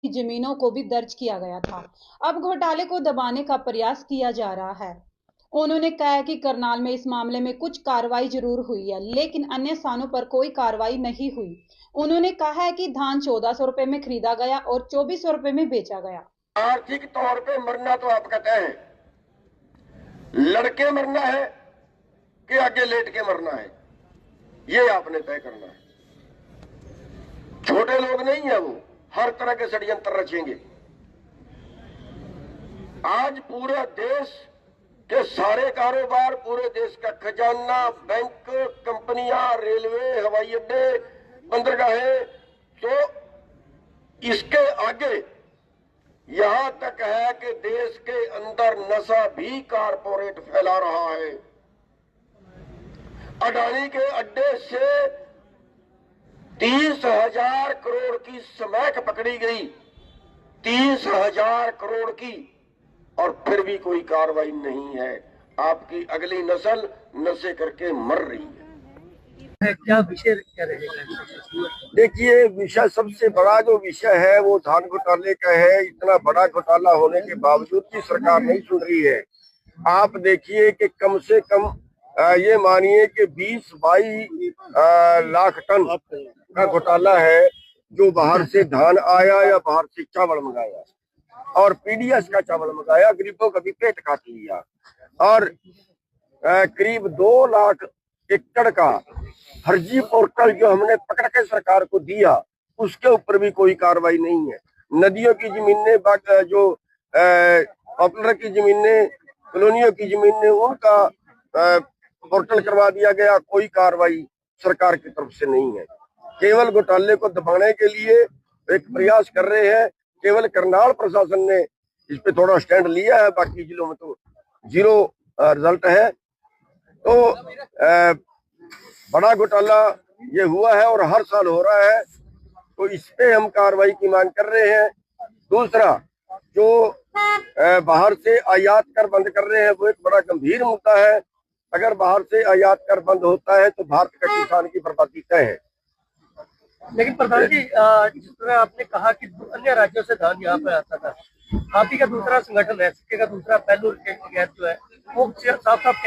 की जमीनों को भी दर्ज किया गया था। अब घोटाले को दबाने का प्रयास किया जा रहा है। उन्होंने कहा कि करनाल में इस मामले में कुछ कार्रवाई जरूर हुई है, लेकिन अन्य स्थानों पर कोई कार्रवाई नहीं हुई। उन्होंने कहा है कि धान 1400 रुपए में खरीदा गया और 2400 रुपए में बेचा गया। आर्थिक तौर पे मरना तो आपका तय है, लड़के मरना है कि आगे लेट के मरना है, ये आपने तय करना है। छोटे लोग नहीं है वो, हर तरह के षड्यंत्र रचेंगे। आज पूरे देश के सारे कारोबार, पूरे देश का खजाना, बैंक, कंपनियां, रेलवे, हवाई अड्डे, बंदरगाहें, तो इसके आगे यहां तक है कि देश के अंदर नशा भी कारपोरेट फैला रहा है। अडानी के अड्डे से 30,000 करोड़ की स्मैक पकड़ी गई, 30,000 करोड़ की, और फिर भी कोई कार्रवाई नहीं है। आपकी अगली नस्ल नशे करके मर रही है। क्या विषय क्या रहेगा? देखिए, विषय सबसे बड़ा जो विषय है वो धान घोटाले का है। इतना बड़ा घोटाला होने के बावजूद भी सरकार नहीं सुन रही है। आप देखिए कि कम से कम ये मानिए कि 20-22 लाख टन का घोटाला है, जो बाहर से धान आया या बाहर से चावल मंगाया और पीडीएस का चावल मंगाया, गरीबों का भी पेट काट लिया। और करीब 2 लाख एकड़ का फर्जी पोर्टल जो हमने पकड़ के सरकार को दिया, उसके ऊपर भी कोई कार्रवाई नहीं है। नदियों की जमीनें, जो पॉपुलर की जमीनें, कॉलोनियों की जमीनें, उनका पोर्टल करवा दिया गया। कोई कार्रवाई सरकार की तरफ से नहीं है। केवल घोटाले को दबाने के लिए एक प्रयास कर रहे हैं। केवल करनाल प्रशासन ने इस पे थोड़ा स्टैंड लिया है, बाकी जिलों में तो जीरो रिजल्ट है। तो बड़ा घोटाला ये हुआ है और हर साल हो रहा है, तो इस पे हम कार्रवाई की मांग कर रहे हैं। दूसरा, जो बाहर से आयात कर बंद कर रहे हैं, वो एक बड़ा गंभीर मुद्दा है। अगर बाहर से आयात कर बंद होता है तो भारत का किसान की बर्बादी तय है। लेकिन प्रधान जी, जिस तरह आपने कहा कि अन्य राज्यों से धान यहाँ पे आता था, आप ही का दूसरा संगठन है, सिक्के का दूसरा पहलू जो है वो साफ साफ